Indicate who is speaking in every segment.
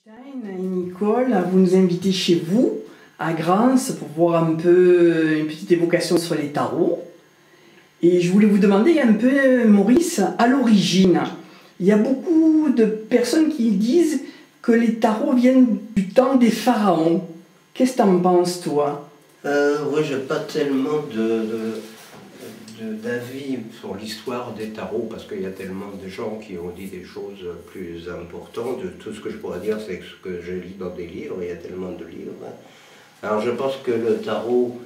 Speaker 1: Stein et Nicole, vous nous invitez chez vous, à Grance, pour voir un peu une petite évocation sur les tarots. Et je voulais vous demander un peu, Maurice, à l'origine, il y a beaucoup de personnes qui disent que les tarots viennent du temps des pharaons. Qu'est-ce que tu en penses, toi?
Speaker 2: Oui, j'ai pas tellement d'avis sur l'histoire des tarots, parce qu'il y a tellement de gens qui ont dit des choses plus importantes. Tout ce que je pourrais dire, c'est ce que je lis dans des livres, il y a tellement de livres. Alors je pense que le tarot,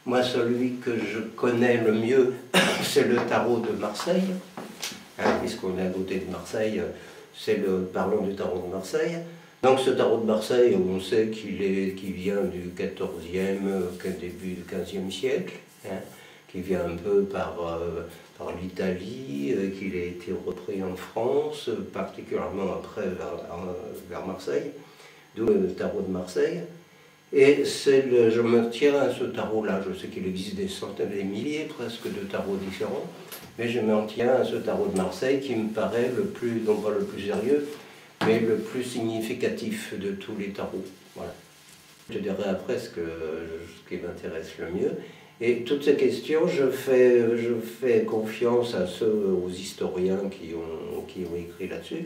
Speaker 2: moi celui que je connais le mieux, c'est le tarot de Marseille, puisqu'on est à côté de Marseille, parlons du tarot de Marseille. Donc ce tarot de Marseille, on sait qu'il vient du 14e, début du 15e siècle, qui vient un peu par l'Italie, qu'il a été repris en France, particulièrement après vers Marseille, d'où le tarot de Marseille. Et je me tiens à ce tarot-là. Je sais qu'il existe des centaines, des milliers presque de tarots différents, mais je m'en tiens à ce tarot de Marseille qui me paraît le plus, non pas le plus sérieux, mais le plus significatif de tous les tarots. Voilà. Je dirai après ce qui m'intéresse le mieux. Et toutes ces questions, je fais confiance aux historiens qui ont écrit là-dessus.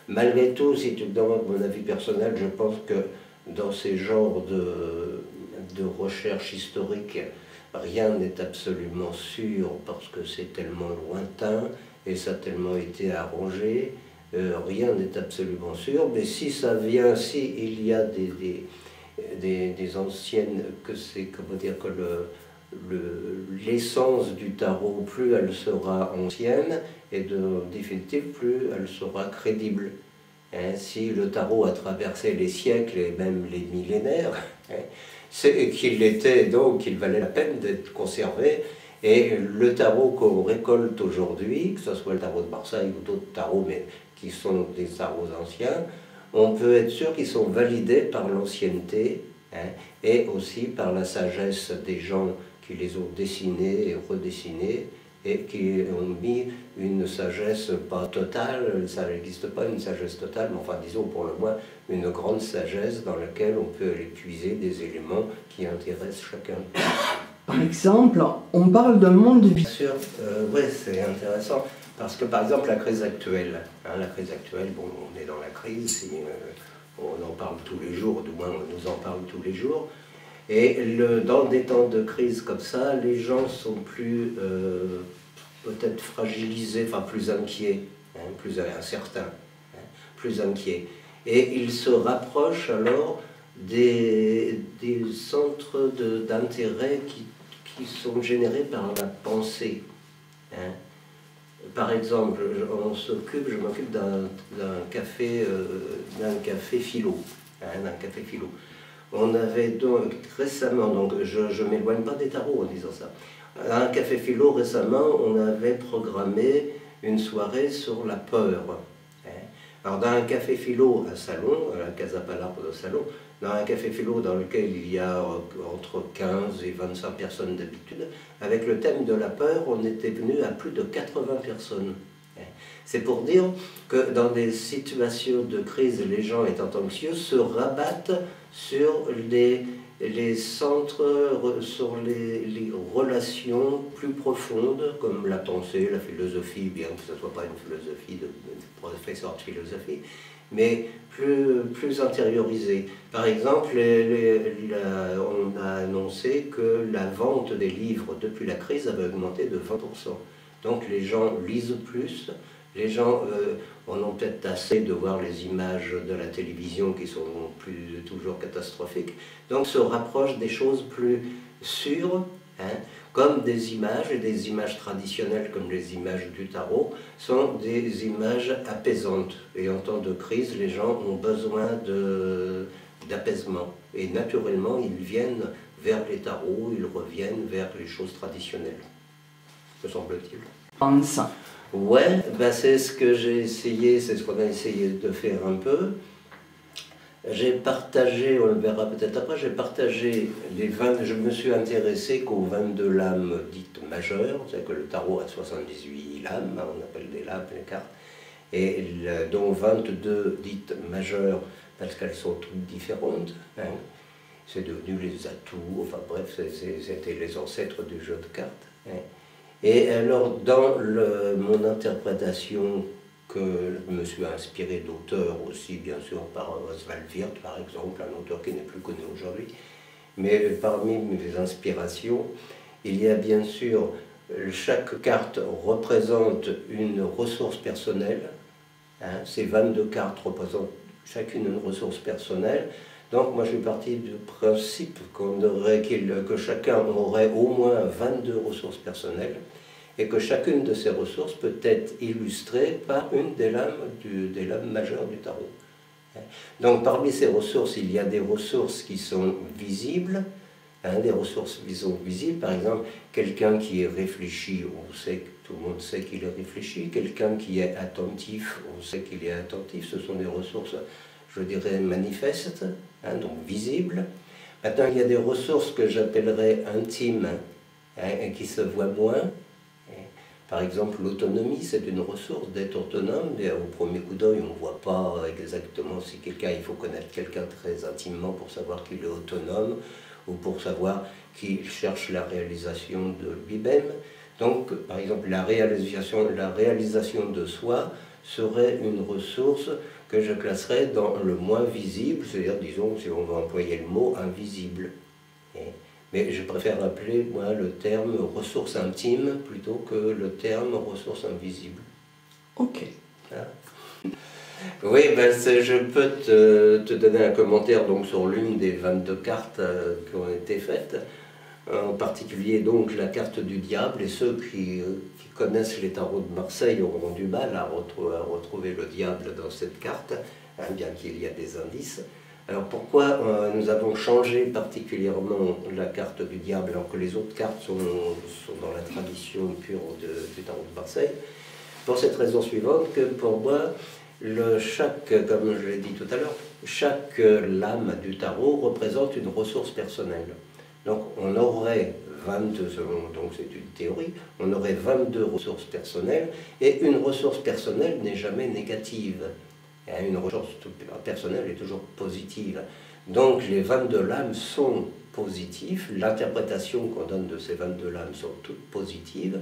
Speaker 2: Malgré tout, si tu me demandes mon avis personnel, je pense que dans ces genres de recherche historique, rien n'est absolument sûr parce que c'est tellement lointain et ça a tellement été arrangé. Rien n'est absolument sûr, mais si ça vient, si il y a des anciennes, que c'est, comment dire, que l'essence du tarot, plus elle sera ancienne, et de définitive, plus elle sera crédible. Si le tarot a traversé les siècles et même les millénaires, c'est qu'il était, donc il valait la peine d'être conservé. Et le tarot qu'on récolte aujourd'hui, que ce soit le tarot de Marseille ou d'autres tarots, mais qui sont des tarots anciens, on peut être sûr qu'ils sont validés par l'ancienneté et aussi par la sagesse des gens qui les ont dessinés et redessinés et qui ont mis une sagesse pas totale, ça n'existe pas une sagesse totale, mais enfin disons pour le moins une grande sagesse dans laquelle on peut aller puiser des éléments qui intéressent chacun.
Speaker 1: Par exemple, on parle d'un monde de vie.
Speaker 2: Bien sûr, oui, c'est intéressant, parce que par exemple la crise actuelle, bon, on est dans la crise, on en parle tous les jours, du moins on nous en parle tous les jours, et dans des temps de crise comme ça, les gens sont plus peut-être fragilisés, enfin plus inquiets, plus incertains, plus inquiets, et ils se rapprochent alors des centres d'intérêt qui sont générés par la pensée. Par exemple, je m'occupe d'un café philo. On avait donc récemment, donc je ne m'éloigne pas des tarots en disant ça, à un café philo récemment, on avait programmé une soirée sur la peur. Alors dans un café philo à Salon, à la Casa Palardo de Salon, dans un café philo dans lequel il y a entre 15 et 25 personnes d'habitude, avec le thème de la peur, on était venu à plus de 80 personnes. C'est pour dire que dans des situations de crise, les gens étant anxieux se rabattent sur les centres, sur les relations plus profondes, comme la pensée, la philosophie, bien que ce ne soit pas une philosophie de professeur de philosophie, mais plus intériorisée. Par exemple, on a annoncé que la vente des livres depuis la crise avait augmenté de 20%. Donc les gens lisent plus, les gens en ont peut-être assez de voir les images de la télévision qui sont plus toujours catastrophiques, donc se rapprochent des choses plus sûres, comme des images, et des images traditionnelles comme les images du tarot sont des images apaisantes. Et en temps de crise, les gens ont besoin d'apaisement. Et naturellement, ils viennent vers les tarots, ils reviennent vers les choses traditionnelles, me semble-t-il. Ouais, ben c'est ce que j'ai essayé, c'est ce qu'on a essayé de faire un peu. J'ai partagé, on le verra peut-être après, j'ai partagé je me suis intéressé qu'aux 22 lames dites majeures, c'est-à-dire que le tarot a 78 lames, on appelle des lames, les cartes, et dont 22 dites majeures parce qu'elles sont toutes différentes. Hein. C'est devenu les atouts, enfin bref, c'était les ancêtres du jeu de cartes. Hein. Et alors, dans mon interprétation, que je me suis inspiré d'auteurs aussi, bien sûr, par Oswald Wirth, par exemple, un auteur qui n'est plus connu aujourd'hui, mais parmi mes inspirations, il y a bien sûr, chaque carte représente une ressource personnelle. Hein, ces 22 cartes représentent chacune une ressource personnelle. Donc moi je suis parti du principe que chacun aurait au moins 22 ressources personnelles et que chacune de ces ressources peut être illustrée par une des lames majeures du tarot. Donc parmi ces ressources, il y a des ressources qui sont visibles, hein, des ressources visibles, par exemple, quelqu'un qui est réfléchi, tout le monde sait qu'il est réfléchi, quelqu'un qui est attentif, on sait qu'il est attentif, ce sont des ressources, je dirais, manifestes, hein, donc visibles. Maintenant, il y a des ressources que j'appellerais intimes, hein, et qui se voient moins. Par exemple, l'autonomie, c'est une ressource d'être autonome. Et au premier coup d'œil, on ne voit pas exactement si il faut connaître quelqu'un très intimement pour savoir qu'il est autonome ou pour savoir qu'il cherche la réalisation de lui-même. Donc, par exemple, la réalisation de soi serait une ressource que je classerais dans le moins visible, c'est-à-dire, disons, si on veut employer le mot, invisible. Mais je préfère appeler, moi, le terme ressource intime plutôt que le terme ressource invisible.
Speaker 1: Ok.
Speaker 2: Voilà. Oui, ben je peux te donner un commentaire donc, sur l'une des 22 cartes qui ont été faites, en particulier donc la carte du diable, et ceux qui connaissent les tarots de Marseille auront du mal à retrouver le diable dans cette carte, hein, bien qu'il y a des indices. Alors pourquoi nous avons changé particulièrement la carte du diable alors que les autres cartes sont dans la tradition pure du tarot de Marseille? Pour cette raison suivante, que pour moi, comme je l'ai dit tout à l'heure, chaque lame du tarot représente une ressource personnelle. Donc on aurait 22, donc c'est une théorie, on aurait 22 ressources personnelles, et une ressource personnelle n'est jamais négative. Une ressource personnelle est toujours positive. Donc les 22 lames sont positives, l'interprétation qu'on donne de ces 22 lames sont toutes positives.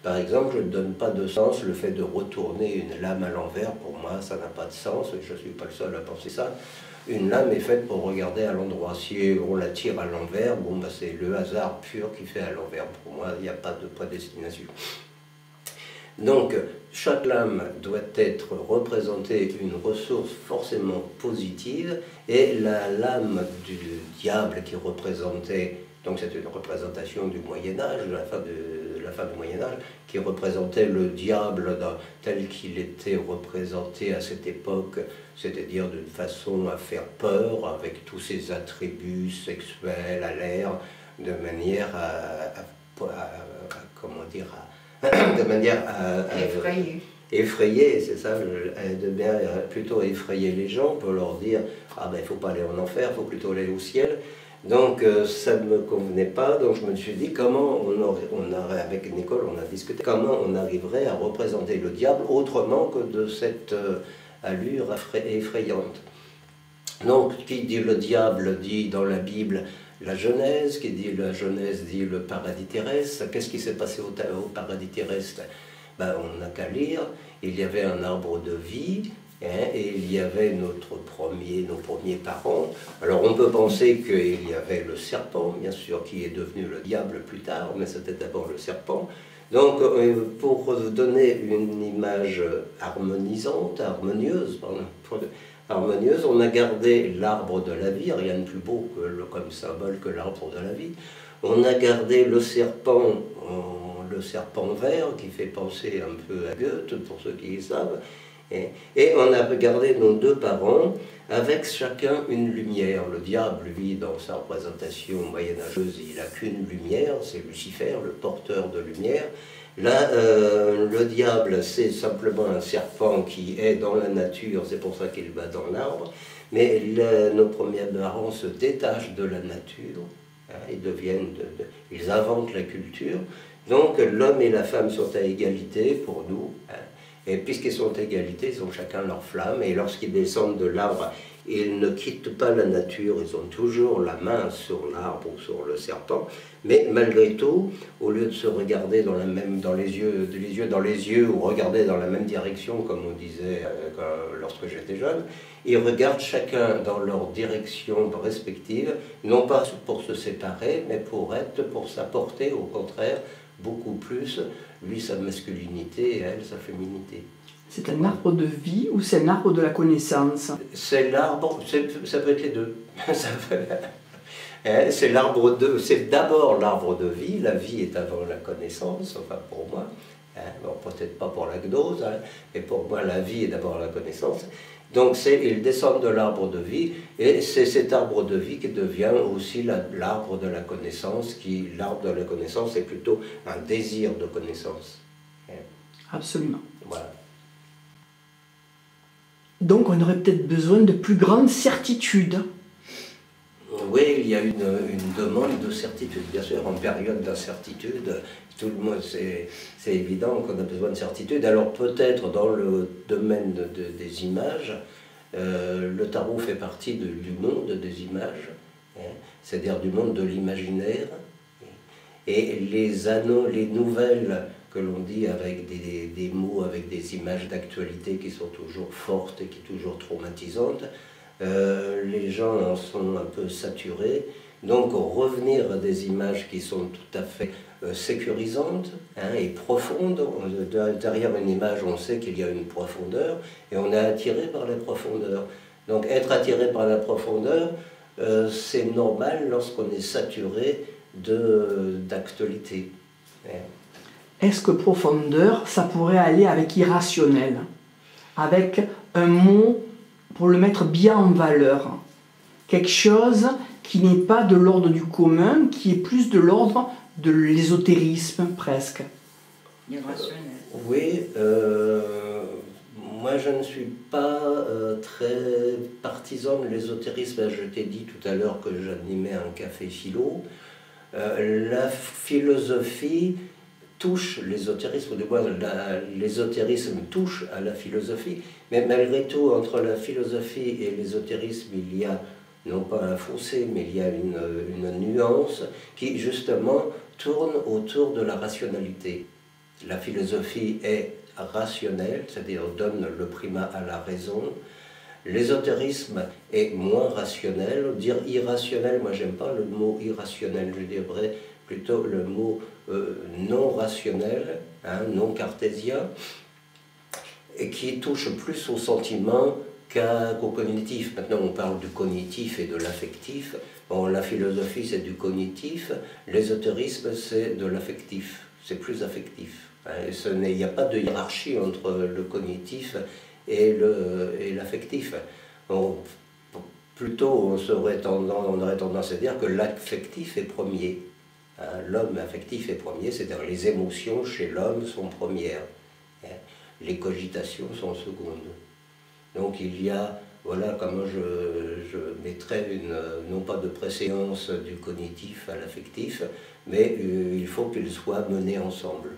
Speaker 2: Par exemple, je ne donne pas de sens le fait de retourner une lame à l'envers, pour moi ça n'a pas de sens, et je ne suis pas le seul à penser ça. Une lame est faite pour regarder à l'endroit. Si on la tire à l'envers, bon, bah, c'est le hasard pur qui fait à l'envers. Pour moi, il n'y a pas de prédestination. Donc, chaque lame doit être représentée une ressource forcément positive, et la lame du diable qui représentait, donc c'est une représentation du Moyen-Âge, de la fin du Moyen-Âge, qui représentait le diable tel qu'il était représenté à cette époque, c'est-à-dire d'une façon à faire peur, avec tous ses attributs sexuels à l'air, de manière comment dire, de manière à effrayer, c'est ça, plutôt effrayer les gens pour leur dire ah ben il ne faut pas aller en enfer, il faut plutôt aller au ciel. Donc ça ne me convenait pas, donc je me suis dit comment avec Nicole on a discuté, comment on arriverait à représenter le diable autrement que de cette allure effrayante. Donc qui dit le diable dit dans la Bible la Genèse, qui dit la Genèse dit le paradis terrestre. Qu'est-ce qui s'est passé au paradis terrestre? Ben, on n'a qu'à lire, il y avait un arbre de vie, hein, et il y avait nos premiers parents. Alors on peut penser qu'il y avait le serpent, bien sûr, qui est devenu le diable plus tard, mais c'était d'abord le serpent. Donc pour donner une image harmonieuse, on a gardé l'arbre de la vie, rien de plus beau comme symbole que l'arbre de la vie. On a gardé le serpent vert, qui fait penser un peu à Goethe, pour ceux qui le savent. Et on a gardé nos deux parents avec chacun une lumière. Le diable, lui, dans sa représentation moyenâgeuse, il n'a qu'une lumière, c'est Lucifer, le porteur de lumière. Là, le diable, c'est simplement un serpent qui est dans la nature, c'est pour ça qu'il va dans l'arbre. Mais nos premiers parents se détachent de la nature, hein, ils inventent la culture. Donc l'homme et la femme sont à égalité pour nous, hein. Et puisqu'ils sont à égalité, ils ont chacun leur flamme, et lorsqu'ils descendent de l'arbre, ils ne quittent pas la nature, ils ont toujours la main sur l'arbre ou sur le serpent, mais malgré tout, au lieu de se regarder dans les yeux dans les yeux, ou regarder dans la même direction, comme on disait lorsque j'étais jeune, ils regardent chacun dans leur direction respective, non pas pour se séparer, mais pour s'apporter au contraire beaucoup plus, lui sa masculinité et elle sa féminité.
Speaker 1: C'est un arbre de vie ou c'est un arbre de la connaissance?
Speaker 2: C'est l'arbre, ça peut être les deux. C'est d'abord l'arbre de vie, la vie est avant la connaissance, enfin pour moi, bon, peut-être pas pour la gnose, mais pour moi la vie est d'abord la connaissance. Donc ils descendent de l'arbre de vie, et c'est cet arbre de vie qui devient aussi l'arbre de la connaissance, l'arbre de la connaissance est plutôt un désir de connaissance.
Speaker 1: Absolument.
Speaker 2: Voilà.
Speaker 1: Donc on aurait peut-être besoin de plus grande certitude.
Speaker 2: Oui, il y a une demande de certitude, bien sûr, en période d'incertitude, tout le monde, c'est évident qu'on a besoin de certitude. Alors peut-être dans le domaine des images, le tarot fait partie du monde des images, c'est-à-dire du monde de l'imaginaire, et les nouvelles que l'on dit avec des mots, avec des images d'actualité qui sont toujours fortes et qui sont toujours traumatisantes, les gens en sont un peu saturés, donc revenir à des images qui sont tout à fait sécurisantes et profondes. Derrière une image, on sait qu'il y a une profondeur et on est attiré par la profondeur. Donc être attiré par la profondeur, c'est normal lorsqu'on est saturé d'actualité.
Speaker 1: Est-ce que profondeur, ça pourrait aller avec irrationnel, avec un mot pour le mettre bien en valeur, quelque chose qui n'est pas de l'ordre du commun, qui est plus de l'ordre de l'ésotérisme presque.
Speaker 3: Irrationnel.
Speaker 2: Oui, moi je ne suis pas très partisan de l'ésotérisme. Je t'ai dit tout à l'heure que j'animais un café philo. La philosophie touche l'ésotérisme, du moins l'ésotérisme touche à la philosophie, mais malgré tout, entre la philosophie et l'ésotérisme, il y a non pas un fossé, mais il y a une nuance qui justement tourne autour de la rationalité. La philosophie est rationnelle, c'est-à-dire donne le primat à la raison. L'ésotérisme est moins rationnel. Dire irrationnel, moi j'aime pas le mot irrationnel, je dirais plutôt le mot non rationnel, non cartésien, et qui touche plus au sentiment qu'au cognitif. Maintenant on parle du cognitif et de l'affectif. Bon, la philosophie c'est du cognitif, l'ésotérisme c'est de l'affectif, c'est plus affectif. Il n'y a pas de hiérarchie entre le cognitif et l'affectif. Bon, plutôt on aurait tendance à dire que l'affectif est premier. L'homme affectif est premier, c'est-à-dire les émotions chez l'homme sont premières, les cogitations sont secondes. Donc il y a, voilà comment je mettrais non pas de préséance du cognitif à l'affectif, mais il faut qu'ils soient menés ensemble.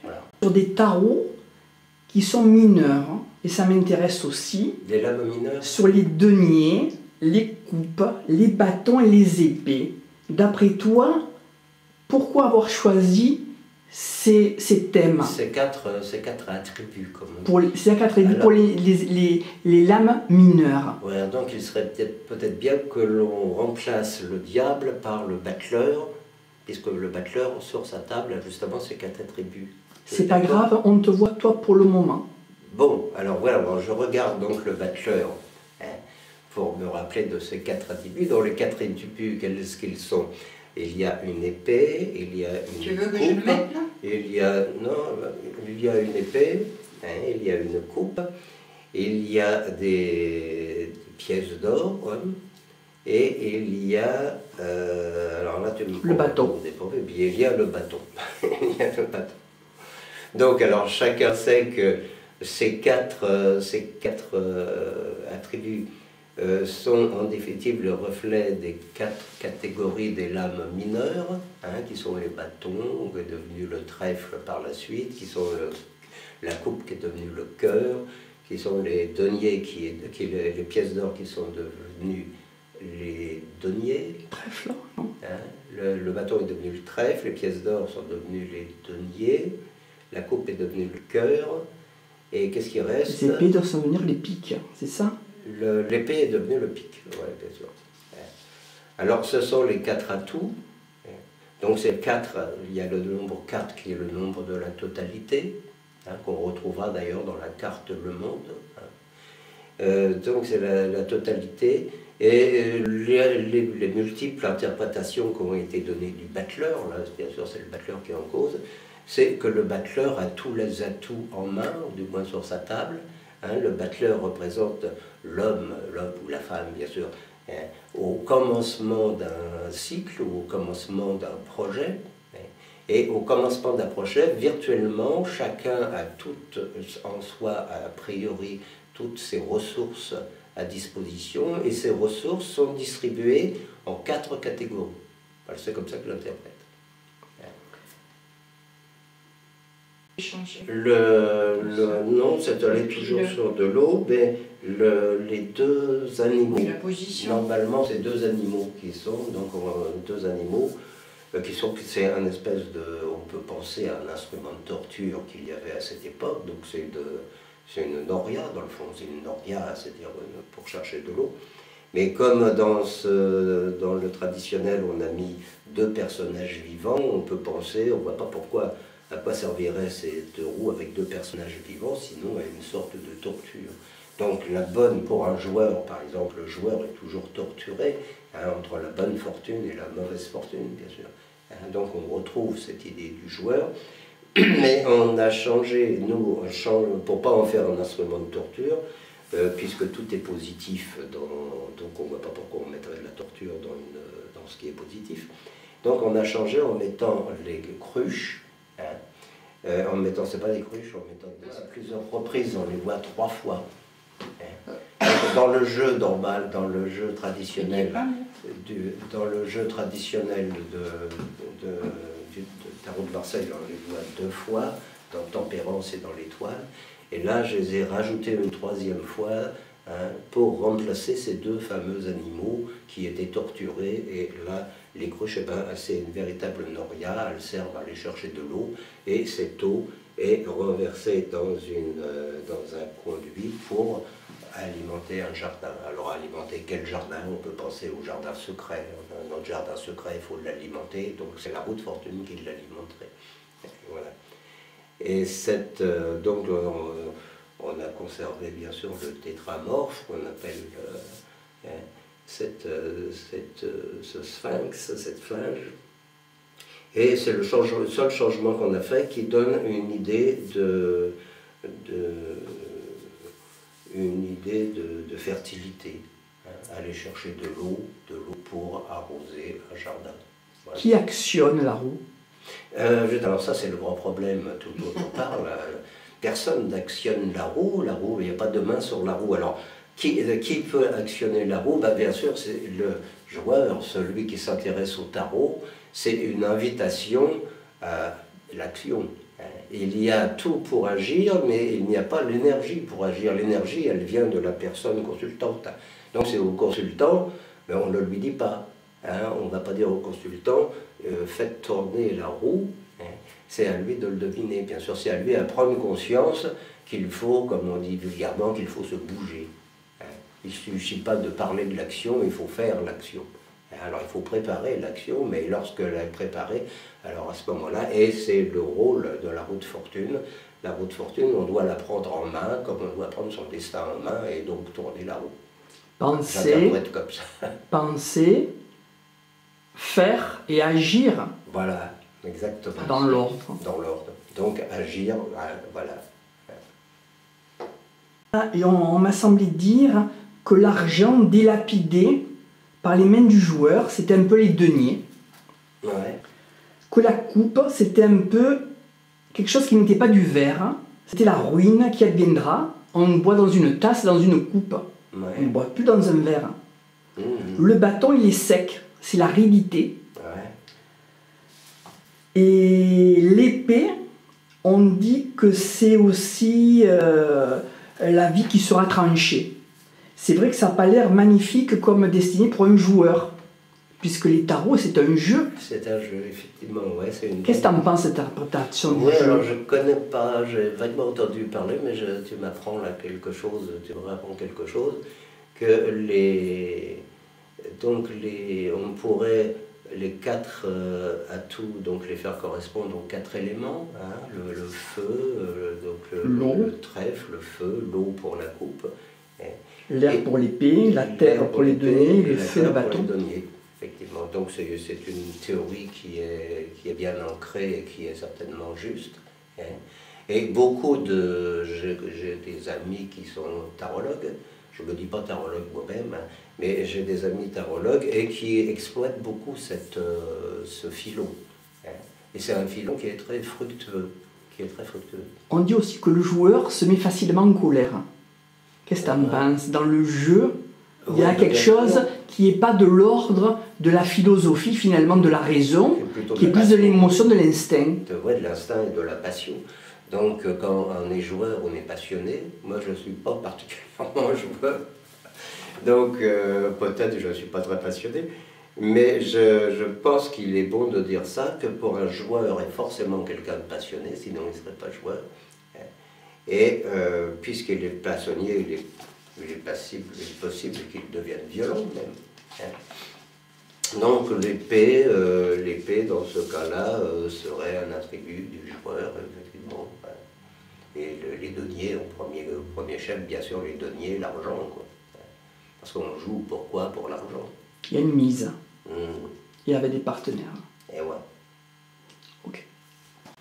Speaker 2: Voilà.
Speaker 1: Sur des tarots qui sont mineurs, et ça m'intéresse aussi,
Speaker 2: des lames mineures,
Speaker 1: sur les deniers, les coupes, les bâtons et les épées. D'après toi, pourquoi avoir choisi ces thèmes?
Speaker 2: Ces quatre attributs, comme on dit.
Speaker 1: Pour les lames mineures.
Speaker 2: Ouais, donc il serait peut-être bien que l'on remplace le diable par le battleur, puisque le battleur, sur sa table, a justement ces quatre attributs.
Speaker 1: C'est pas grave, on te voit toi pour le moment.
Speaker 2: Bon, alors voilà, bon, je regarde donc le battleur, pour me rappeler de ces quatre attributs. Dans les quatre attributs, quels qu'ils sont? Il y a une épée, il y a une
Speaker 3: Tu veux
Speaker 2: coupe,
Speaker 3: que je le mette là?
Speaker 2: il y a une épée, il y a une coupe, il y a des pièces d'or, et il y a, alors là tu me
Speaker 1: le bâton.
Speaker 2: Il y a le bâton. Il y a le bâton. Donc alors chacun sait que ces quatre attributs sont en définitive le reflet des quatre catégories des lames mineures, qui sont les bâtons, qui est devenu le trèfle par la suite, qui sont la coupe qui est devenue le cœur, qui sont les deniers, les pièces d'or qui sont devenues les deniers.
Speaker 1: Trèfle, non?
Speaker 2: Le bâton est devenu le trèfle, les pièces d'or sont devenues les deniers, la coupe est devenue le cœur, et qu'est-ce qui reste?
Speaker 1: Les épées doivent devenir les piques, c'est ça?
Speaker 2: L'épée est devenue le pic, oui, bien sûr. Alors ce sont les 4 atouts. Donc c'est 4, il y a le nombre 4 qui est le nombre de la totalité, qu'on retrouvera d'ailleurs dans la carte Le Monde. Donc c'est la totalité. Et les multiples interprétations qui ont été données du battleur, là bien sûr c'est le battleur qui est en cause, c'est que le battleur a tous les atouts en main, ou du moins sur sa table. Le battleur représente l'homme ou la femme bien sûr, au commencement d'un cycle ou au commencement d'un projet. Et au commencement d'un projet, virtuellement, chacun a toutes en soi, a priori, toutes ses ressources à disposition, et ces ressources sont distribuées en 4 catégories. Voilà, c'est comme ça que je l'interprète. Non, c'est allé toujours sur de l'eau, mais les 2 animaux,
Speaker 3: la position.
Speaker 2: Normalement, c'est 2 animaux qui sont, donc 2 animaux, c'est un espèce de, on peut penser à un instrument de torture qu'il y avait à cette époque, donc c'est une noria dans le fond, c'est une noria, c'est-à-dire pour chercher de l'eau. Mais comme dans le traditionnel, on a mis 2 personnages vivants, on peut penser, on ne voit pas pourquoi, à quoi servirait cette roue avec 2 personnages vivants, sinon à une sorte de torture. Donc la bonne, pour un joueur, par exemple, le joueur est toujours torturé entre la bonne fortune et la mauvaise fortune, bien sûr. Donc on retrouve cette idée du joueur, mais on a changé, nous, pour ne pas en faire un instrument de torture, puisque tout est positif, donc on ne voit pas pourquoi on mettrait de la torture dans ce qui est positif. Donc on a changé en mettant les cruches, en mettant, c'est pas des cruches, en mettant à plusieurs reprises, on les voit 3 fois. Dans le jeu normal, dans le jeu traditionnel, du tarot de Marseille, on les voit 2 fois, dans Tempérance et dans l'Étoile. Et là, je les ai rajoutés une 3e fois pour remplacer ces 2 fameux animaux qui étaient torturés. Et là, les cruches, c'est une véritable noria, elles servent à aller chercher de l'eau, et cette eau est renversée dans un conduit pour alimenter un jardin. Alors alimenter quel jardin? On peut penser au jardin secret. Notre jardin secret, il faut l'alimenter, donc c'est la roue de fortune qui l'alimenterait. Voilà. Et donc on a conservé bien sûr le tétramorphe qu'on appelle ce sphinx, cette phalange. Et c'est le seul changement qu'on a fait qui donne une idée de fertilité. Aller chercher de l'eau pour arroser un jardin. Voilà.
Speaker 1: Qui actionne la roue?
Speaker 2: Alors ça c'est le grand problème, tout le monde en parle. Personne n'actionne la roue, il n'y a pas de main sur la roue. Alors qui peut actionner la roue? Bien sûr c'est le joueur, celui qui s'intéresse au tarot, c'est une invitation à l'action. Il y a tout pour agir, mais il n'y a pas l'énergie pour agir. L'énergie, elle vient de la personne consultante. Donc c'est au consultant, mais on ne lui dit pas. On ne va pas dire au consultant, faites tourner la roue. C'est à lui de le deviner. Bien sûr, c'est à lui à prendre conscience qu'il faut, comme on dit vulgairement, qu'il faut se bouger. Il ne suffit pas de parler de l'action, il faut faire l'action. Alors il faut préparer l'action, mais lorsqu'elle est préparée, alors à ce moment-là, et c'est le rôle de la roue de fortune. La roue de fortune, on doit la prendre en main, comme on doit prendre son destin en main, et donc tourner la roue. J'interprète comme ça.
Speaker 1: Penser, faire et agir.
Speaker 2: Voilà, exactement.
Speaker 1: Dans l'ordre.
Speaker 2: Dans l'ordre. Donc agir, voilà.
Speaker 1: Et on m'a semblé dire que l'argent dilapidé par les mains du joueur, c'était un peu les deniers.
Speaker 2: Ouais.
Speaker 1: Que la coupe, c'était un peu quelque chose qui n'était pas du verre. C'était la ruine qui adviendra. On boit dans une tasse, dans une coupe.
Speaker 2: Ouais.
Speaker 1: On ne boit plus dans un verre. Le bâton, il est sec. C'est l'aridité.
Speaker 2: Ouais.
Speaker 1: Et l'épée, on dit que c'est aussi la vie qui sera tranchée. C'est vrai que ça n'a pas l'air magnifique comme destiné pour un joueur, puisque les tarots, c'est un jeu.
Speaker 2: C'est un jeu, effectivement, ouais, c'est une...
Speaker 1: Qu'est-ce que tu en penses, cette interprétation du
Speaker 2: Oui,
Speaker 1: jeu?
Speaker 2: alors je ne connais pas, j'ai vaguement entendu parler, mais tu m'apprends là quelque chose, tu me rapprends quelque chose, que on pourrait les 4 atouts, donc les faire correspondre aux 4 éléments, hein, le feu, le trèfle, le feu, l'eau pour la coupe,
Speaker 1: L'air pour l'épée, la terre pour les deniers, le feu le bâton.
Speaker 2: Effectivement, donc c'est une théorie qui est bien ancrée et qui est certainement juste. Hein. Et j'ai des amis qui sont tarologues, je ne me dis pas tarologue moi-même, hein, mais j'ai des amis tarologues et qui exploitent beaucoup ce filon. Hein. Et c'est un filon qui est très fructueux.
Speaker 1: On dit aussi que le joueur se met facilement en colère. Qu'est-ce que tu en penses? Dans le jeu, il y a quelque chose qui n'est pas de l'ordre de la philosophie, finalement, de la raison, qui est plus de l'émotion, de l'instinct.
Speaker 2: De l'instinct et de la passion. Donc, quand on est joueur, on est passionné. Moi, je ne suis pas particulièrement joueur. Donc, peut-être je ne suis pas très passionné. Mais je pense qu'il est bon de dire ça, que pour un joueur est forcément quelqu'un de passionné, sinon il ne serait pas joueur. Et puisqu'il est passionné, il est possible qu'il devienne violent même. Hein. Donc l'épée, dans ce cas-là, serait un attribut du joueur, effectivement. Et les deniers, au premier chef, bien sûr, les deniers, l'argent. Parce qu'on joue pourquoi? Pour l'argent.
Speaker 1: Il y a une mise. Et avec des partenaires.
Speaker 2: Et ouais.
Speaker 1: Ok.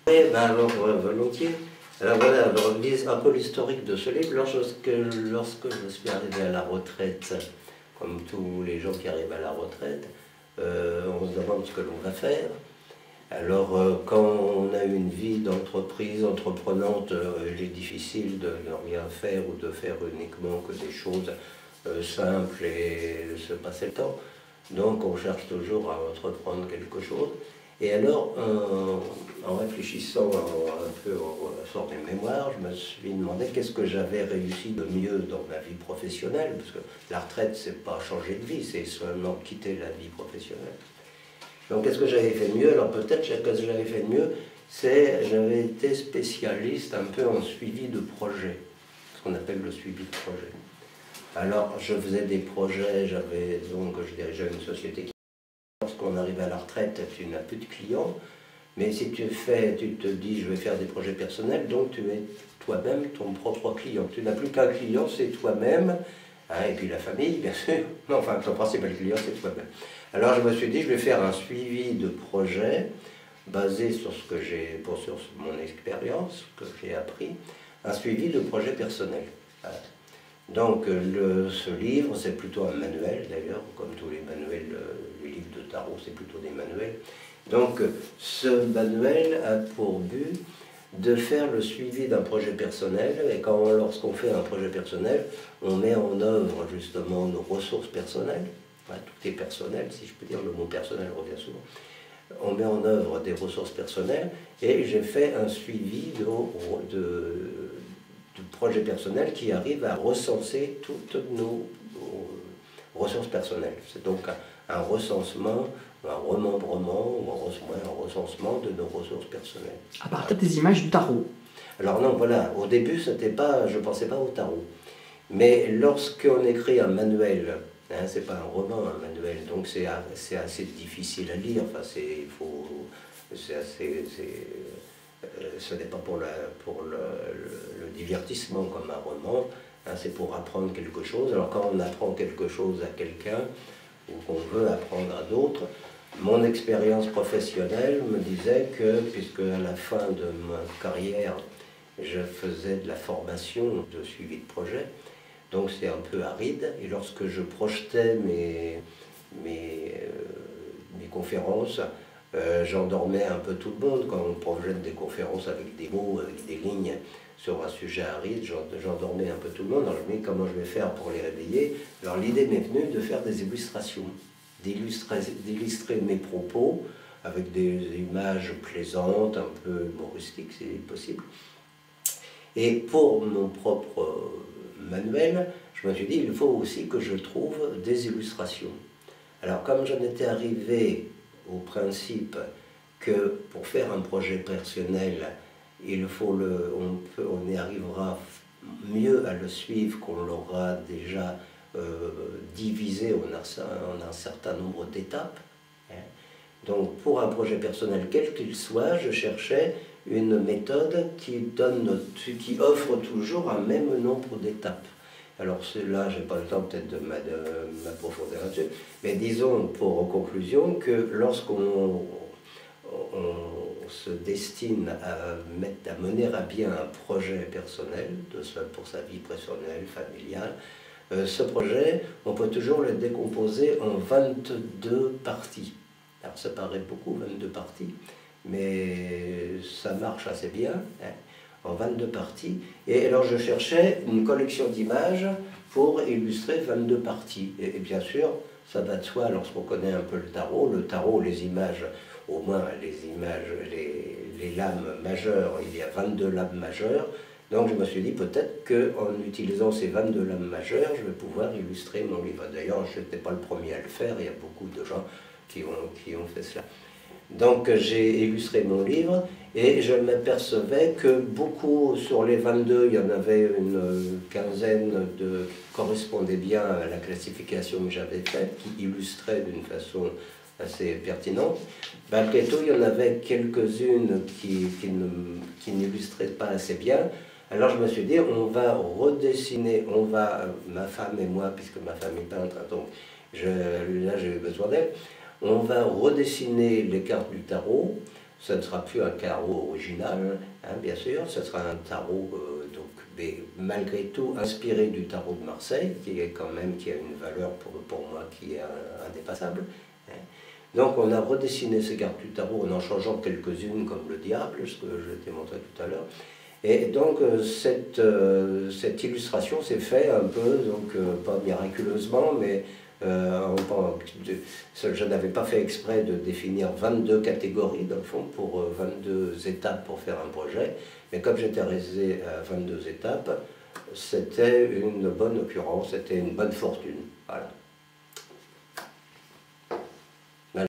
Speaker 2: Oui, ben alors, volontiers. Alors voilà, je relis un peu l'historique de ce livre. Lorsque je suis arrivé à la retraite, comme tous les gens qui arrivent à la retraite, on se demande ce que l'on va faire. Alors quand on a une vie d'entreprise entreprenante, il est difficile de ne rien faire ou de faire uniquement que des choses simples et de se passer le temps. Donc on cherche toujours à entreprendre quelque chose. Et alors, en réfléchissant un peu sur mes mémoires, je me suis demandé qu'est-ce que j'avais réussi de mieux dans ma vie professionnelle, parce que la retraite, c'est pas changer de vie, c'est seulement quitter la vie professionnelle. Donc qu'est-ce que j'avais fait de mieux? Alors peut-être que ce que j'avais fait de mieux, c'est j'avais été spécialiste un peu en suivi de projet, ce qu'on appelle le suivi de projet. Alors je faisais des projets, je dirigeais une société qui... Lorsqu'on arrive à la retraite, tu n'as plus de clients, mais si tu te dis je vais faire des projets personnels, donc tu es toi-même ton propre client. Tu n'as plus qu'un client, c'est toi-même, hein, et puis la famille, bien sûr. Non, enfin, ton principal client, c'est toi-même. Alors je me suis dit, je vais faire un suivi de projet basé sur sur mon expérience que j'ai appris, un suivi de projet personnel. Voilà. Donc ce livre, c'est plutôt un manuel d'ailleurs, comme tous les manuels, les livres de tarot, c'est plutôt des manuels. Donc ce manuel a pour but de faire le suivi d'un projet personnel, et lorsqu'on fait un projet personnel, on met en œuvre justement nos ressources personnelles, enfin, tout est personnel, si je peux dire, le mot personnel revient souvent. On met en œuvre des ressources personnelles, et j'ai fait un suivi de projet personnel qui arrive à recenser toutes nos ressources personnelles. C'est donc un recensement, un remembrement, ou un recensement de nos ressources personnelles.
Speaker 1: À partir des images du tarot.
Speaker 2: Alors non, voilà, au début, je ne pensais pas au tarot. Mais lorsqu'on écrit un manuel, hein, c'est pas un roman, un manuel, donc c'est assez difficile à lire, enfin, ce n'est pas pour le divertissement comme un roman, hein, c'est pour apprendre quelque chose. Alors quand on apprend quelque chose à quelqu'un, ou qu'on veut apprendre à d'autres, mon expérience professionnelle me disait que, puisque à la fin de ma carrière, je faisais de la formation de suivi de projet, donc c'est un peu aride, et lorsque je projetais mes conférences, j'endormais un peu tout le monde. Quand on projette des conférences avec des mots, avec des lignes sur un sujet aride, j'endormais un peu tout le monde. Alors je me dis comment je vais faire pour les réveiller. Alors l'idée m'est venue de faire des illustrations, d'illustrer mes propos avec des images plaisantes, un peu humoristiques si possible. Et pour mon propre manuel, je me suis dit, il faut aussi que je trouve des illustrations. Alors comme j'en étais arrivé au principe que pour faire un projet personnel, on y arrivera mieux à le suivre qu'on l'aura déjà divisé en un certain nombre d'étapes. Donc pour un projet personnel quel qu'il soit, je cherchais une méthode qui offre toujours un même nombre d'étapes. Alors là, je n'ai pas le temps peut-être de m'approfondir là-dessus, mais disons pour conclusion que lorsqu'on se destine à mener à bien un projet personnel, pour sa vie personnelle, familiale, ce projet, on peut toujours le décomposer en 22 parties. Alors ça paraît beaucoup, 22 parties, mais ça marche assez bien, hein, en 22 parties. Et alors je cherchais une collection d'images pour illustrer 22 parties. Et bien sûr, ça va de soi lorsqu'on connaît un peu le tarot, les images, au moins les lames majeures, il y a 22 lames majeures. Donc je me suis dit peut-être qu'en utilisant ces 22 lames majeures, je vais pouvoir illustrer mon livre. D'ailleurs, je n'étais pas le premier à le faire, il y a beaucoup de gens qui ont fait cela. Donc j'ai illustré mon livre et je m'apercevais que beaucoup, sur les 22, il y en avait une quinzaine correspondaient bien à la classification que j'avais faite, qui illustraient d'une façon assez pertinente. Malgré tout, il y en avait quelques-unes qui n'illustraient pas assez bien. Alors je me suis dit, on va redessiner, ma femme et moi, puisque ma femme est peintre, donc là j'ai eu besoin d'elle, on va redessiner les cartes du tarot. Ce ne sera plus un tarot original, hein, bien sûr, ce sera un tarot mais malgré tout inspiré du tarot de Marseille, qui a une valeur pour moi qui est indépassable. Hein. Donc on a redessiné ces cartes du tarot en changeant quelques-unes comme le diable, ce que je t'ai montré tout à l'heure. Et donc cette illustration s'est faite un peu, pas miraculeusement, mais je n'avais pas fait exprès de définir 22 catégories, dans le fond, pour 22 étapes pour faire un projet. Mais comme j'étais resté à 22 étapes, c'était une bonne occurrence, c'était une bonne fortune. Voilà.